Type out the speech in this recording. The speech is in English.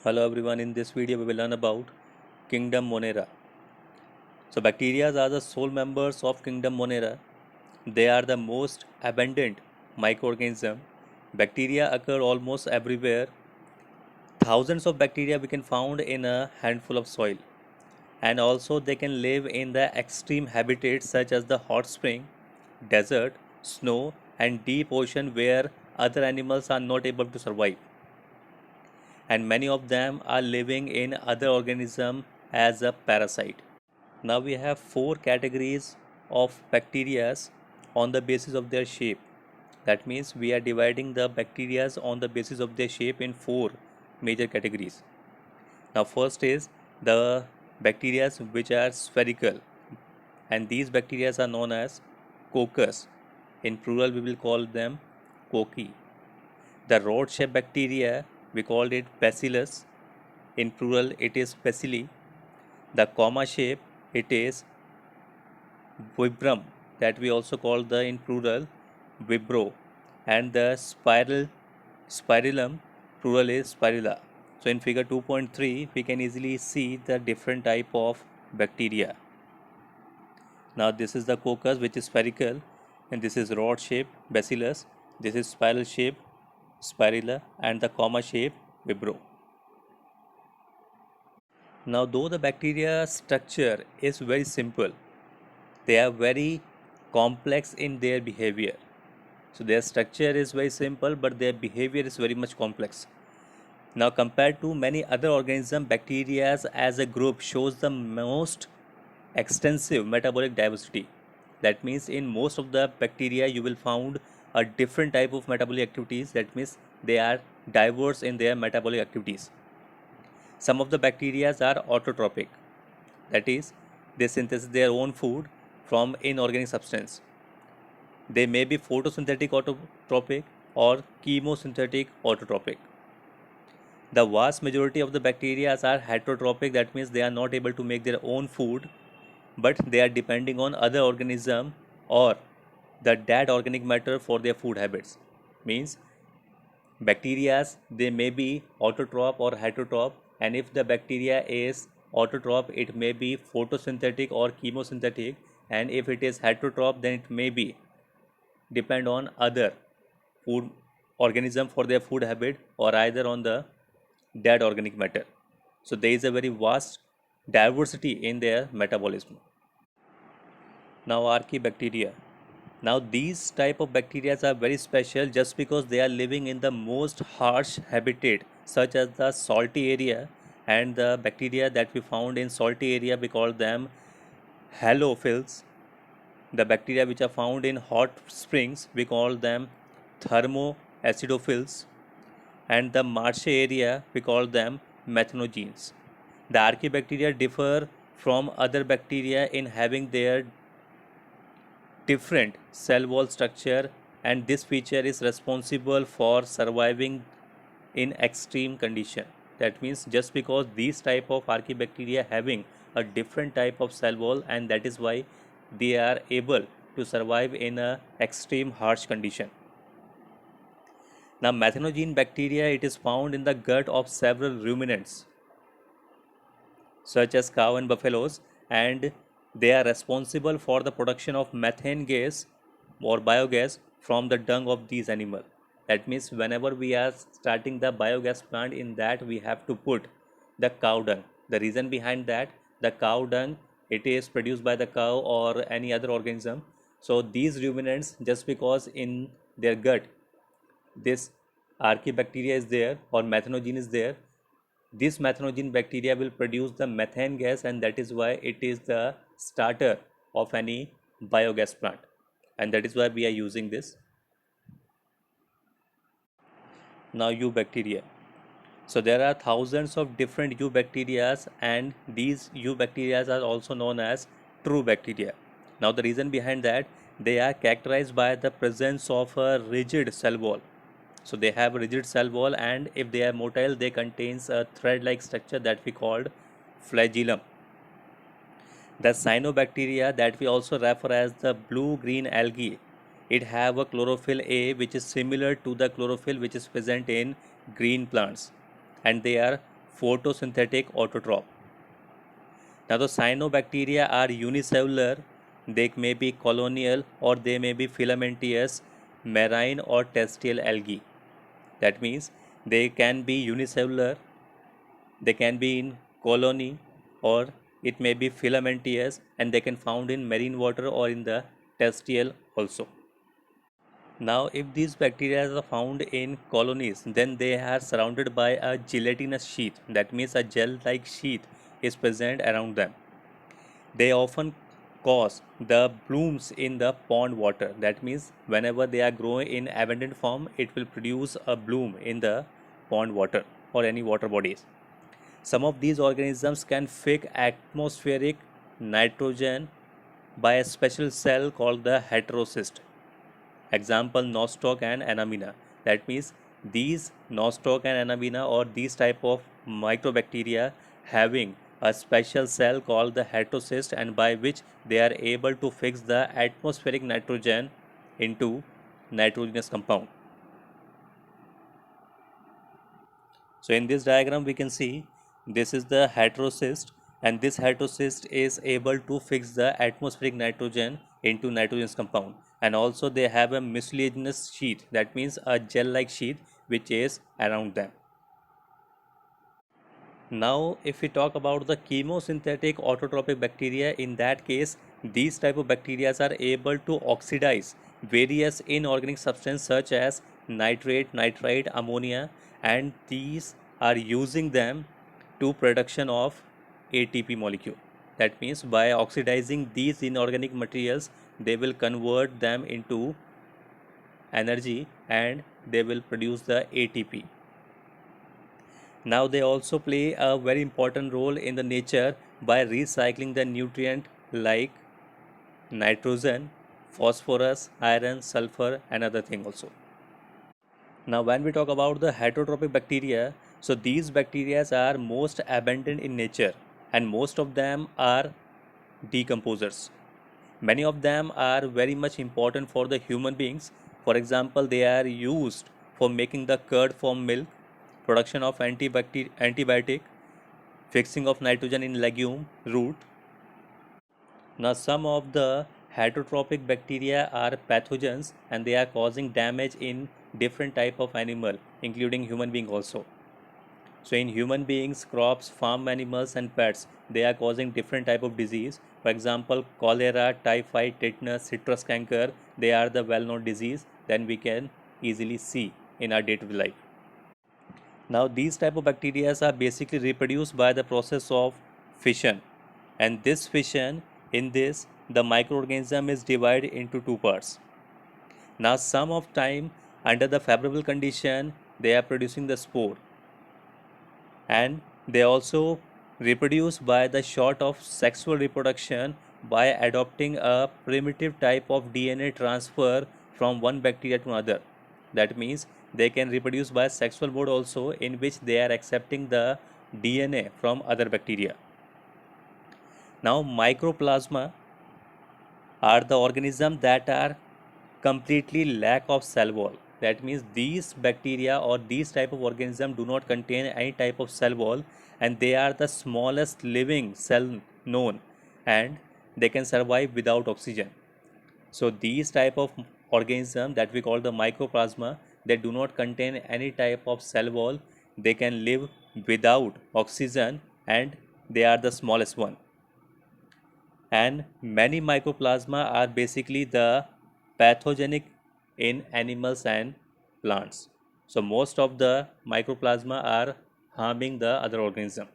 Hello everyone, in this video we will learn about Kingdom Monera. So bacteria are the sole members of Kingdom Monera. They are the most abundant microorganism. Bacteria occur almost everywhere. Thousands of bacteria we can found in a handful of soil. And also they can live in the extreme habitats such as the hot spring, desert, snow and deep ocean where other animals are not able to survive. And many of them are living in other organisms as a parasite. Now we have four categories of bacteria on the basis of their shape. That means we are dividing the bacteria on the basis of their shape in four major categories. Now first is the bacteria which are spherical, and these bacteria are known as coccus. In plural we will call them cocci. The rod shaped bacteria we called it bacillus. In plural it is bacilli. The comma shape it is vibram, that we also call the in plural vibro, and the spirillum plural is spirilla. So in figure 2.3 we can easily see the different type of bacteria. Now this is the coccus which is spherical, and this is rod shaped bacillus, this is spiral shaped spirilla, and the comma shaped vibro. Now though the bacteria structure is very simple, they are very complex in their behavior. So their structure is very simple, but their behavior is very much complex. Now compared to many other organisms, bacteria as a group shows the most extensive metabolic diversity. That means in most of the bacteria you will find a different type of metabolic activities. That means they are diverse in their metabolic activities. Some of the bacteria are autotrophic, that is, they synthesize their own food from inorganic substance. They may be photosynthetic autotrophic or chemosynthetic autotrophic. The vast majority of the bacteria are heterotrophic, that means they are not able to make their own food, but they are depending on other organism or the dead organic matter for their food habits. Means bacteria they may be autotroph or heterotroph, and if the bacteria is autotroph it may be photosynthetic or chemosynthetic, and if it is heterotroph then it may be depend on other food organism for their food habit or either on the dead organic matter. So there is a very vast diversity in their metabolism. Now archaebacteria. Now these type of bacteria are very special just because they are living in the most harsh habitat such as the salty area, and the bacteria that we found in salty area we call them halophils. The bacteria which are found in hot springs we call them thermoacidophils, and the marshy area we call them methanogens. The archaebacteria differ from other bacteria in having their different cell wall structure, and this feature is responsible for surviving in extreme condition. That means just because these type of archaebacteria having a different type of cell wall, and that is why they are able to survive in a extreme harsh condition. Now methanogen bacteria it is found in the gut of several ruminants such as cow and buffaloes, and they are responsible for the production of methane gas or biogas from the dung of these animals. That means whenever we are starting the biogas plant, in that we have to put the cow dung. The reason behind that, the cow dung it is produced by the cow or any other organism. So these ruminants, just because in their gut this archaebacteria is there or methanogen is there, this methanogen bacteria will produce the methane gas, and that is why it is the starter of any biogas plant, and that is why we are using this. Now eubacteria. So there are thousands of different eubacteria, and these eubacteria are also known as true bacteria. Now the reason behind that, they are characterized by the presence of a rigid cell wall. So they have a rigid cell wall, and if they are motile they contains a thread-like structure that we called flagellum. The cyanobacteria that we also refer as the blue-green algae, it have a chlorophyll A which is similar to the chlorophyll which is present in green plants, and they are photosynthetic autotroph. Now the cyanobacteria are unicellular, they may be colonial or they may be filamentous, marine or terrestrial algae. That means they can be unicellular, they can be in colony, or it may be filamentous and they can found in marine water or in the terrestrial also. Now, if these bacteria are found in colonies, then they are surrounded by a gelatinous sheath. That means a gel-like sheath is present around them. They often cause the blooms in the pond water. That means whenever they are growing in abundant form, it will produce a bloom in the pond water or any water bodies. Some of these organisms can fix atmospheric nitrogen by a special cell called the heterocyst. Example, nostoc and anamina. That means these nostoc and anamina or these type of microbacteria having a special cell called the heterocyst, and by which they are able to fix the atmospheric nitrogen into nitrogenous compound. So in this diagram we can see this is the heterocyst, and this heterocyst is able to fix the atmospheric nitrogen into nitrogenous compound, and also they have a mucilaginous sheath, that means a gel like sheath which is around them. Now if we talk about the chemosynthetic autotrophic bacteria, in that case these type of bacteria are able to oxidize various inorganic substances such as nitrate, nitrite, ammonia, and these are using them to production of ATP molecule. That means by oxidizing these inorganic materials, they will convert them into energy and they will produce the ATP. Now they also play a very important role in the nature by recycling the nutrient like nitrogen, phosphorus, iron, sulfur, and other thing also. Now when we talk about the heterotrophic bacteria, so these bacteria are most abundant in nature and most of them are decomposers. Many of them are very much important for the human beings. For example, they are used for making the curd from milk, production of antibiotic, fixing of nitrogen in legume, root. Now some of the heterotrophic bacteria are pathogens and they are causing damage in different type of animal including human being also. So in human beings, crops, farm animals and pets, they are causing different type of disease. For example, cholera, typhoid, tetanus, citrus canker, they are the well-known disease that we can easily see in our day-to-day life. Now these type of bacteria are basically reproduced by the process of fission, and this fission, in this the microorganism is divided into two parts. Now some of time under the favorable condition they are producing the spore, and they also reproduce by the short of sexual reproduction by adopting a primitive type of DNA transfer from one bacteria to another. That means they can reproduce by sexual mode also, in which they are accepting the DNA from other bacteria. Now mycoplasma are the organisms that are completely lack of cell wall. That means these bacteria or these type of organism do not contain any type of cell wall, and they are the smallest living cell known, and they can survive without oxygen. So these type of organism that we call the mycoplasma, they do not contain any type of cell wall, they can live without oxygen, and they are the smallest one. And many mycoplasma are basically the pathogenic in animals and plants. So most of the mycoplasma are harming the other organism.